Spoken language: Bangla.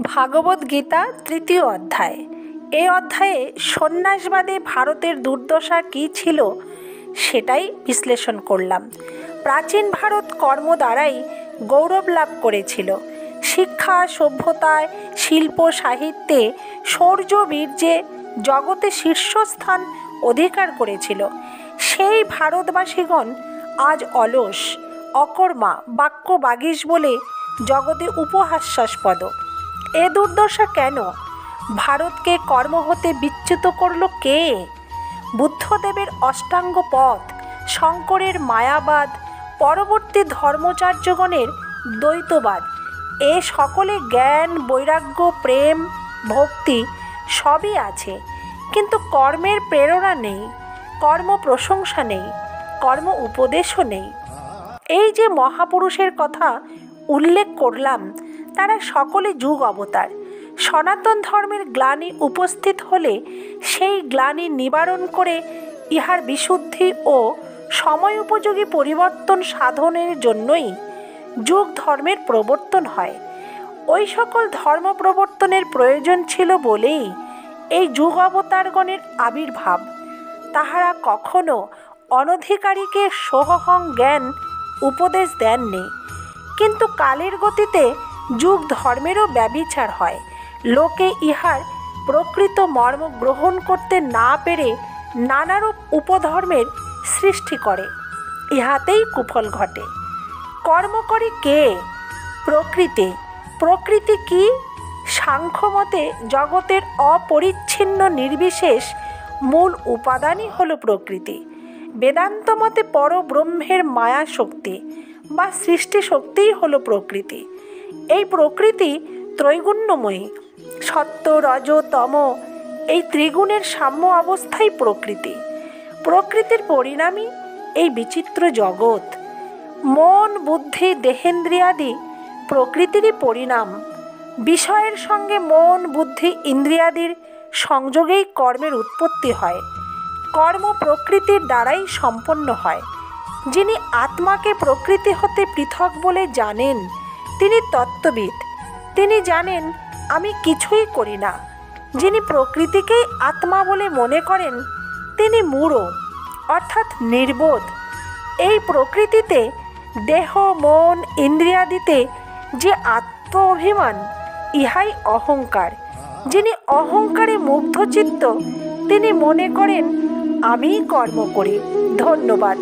ভাগবত গীতা তৃতীয় অধ্যায়। এই অধ্যায়ে সন্ন্যাসবাদে ভারতের দুর্দশা কী ছিল সেটাই বিশ্লেষণ করলাম। প্রাচীন ভারত কর্ম দ্বারাই গৌরব লাভ করেছিল। শিক্ষা, সভ্যতায়, শিল্প, সাহিত্যে, শৌর্য, বীর্যে জগতে শীর্ষস্থান অধিকার করেছিল। সেই ভারতবাসীগণ আজ অলস, অকর্মা, বাক্য বাগীশ বলে জগতে উপহাস্যাস্পদ। এ দুর্দশা কেন? ভারতকে কর্ম হতে বিচ্যুত করল কে? বুদ্ধদেবের অষ্টাঙ্গ পথ, শঙ্করের মায়াবাদ, পরবর্তী ধর্মচার্যগণের দ্বৈতবাদ, এ সকলে জ্ঞান, বৈরাগ্য, প্রেম, ভক্তি সবই আছে, কিন্তু কর্মের প্রেরণা নেই, কর্ম প্রশংসা নেই, কর্ম উপদেশও নেই। এই যে মহাপুরুষের কথা উল্লেখ করলাম তারা সকলে যুগ অবতার। সনাতন ধর্মের গ্লানি উপস্থিত হলে সেই গ্লানি নিবারণ করে ইহার বিশুদ্ধি ও সময় উপযোগী পরিবর্তন সাধনের জন্যই যুগ ধর্মের প্রবর্তন হয়। ওই সকল ধর্ম প্রবর্তনের প্রয়োজন ছিল বলেই এই যুগ অবতারগণের আবির্ভাব। তাহারা কখনো অনধিকারীকে সোহং জ্ঞান উপদেশ দেননি, কিন্তু কালের গতিতে যুগ ধর্মেরও ব্যভিচার হয়। লোকে ইহার প্রকৃত মর্ম গ্রহণ করতে না পেরে নানারূপ উপধর্মের সৃষ্টি করে, ইহাতেই কুফল ঘটে। কর্ম করে কে? প্রকৃতি। প্রকৃতি কি? সাংখ্যমতে জগতের অপরিচ্ছিন্ন নির্বিশেষ মূল উপাদানই হল প্রকৃতি। বেদান্ত মতে পরব্রহ্মের মায়া শক্তি বা সৃষ্টি শক্তিই হল প্রকৃতি। এই প্রকৃতি ত্রৈগুণ্যময়ী। সত্য, রজ, তম এই ত্রিগুণের সাম্য অবস্থাই প্রকৃতি। প্রকৃতির পরিণামই এই বিচিত্র জগৎ। মন, বুদ্ধি, দেহেন্দ্রিয়াদি প্রকৃতিরই পরিণাম। বিষয়ের সঙ্গে মন, বুদ্ধি, ইন্দ্রিয়াদির সংযোগেই কর্মের উৎপত্তি হয়। কর্ম প্রকৃতির দ্বারাই সম্পন্ন হয়। যিনি আত্মাকে প্রকৃতি হতে পৃথক বলে জানেন তিনি তত্ত্ববিদ। তিনি জানেন আমি কিছুই করি না। যিনি প্রকৃতিকেই আত্মা বলে মনে করেন তিনি মূঢ়, অর্থাৎ নির্বোধ। এই প্রকৃতিতে দেহ, মন, ইন্দ্রিয়াদিতে যে আত্ম অভিমান, ইহাই অহংকার। যিনি অহংকারে মুগ্ধচিত্ত তিনি মনে করেন আমিই কর্ম করি। ধন্যবাদ।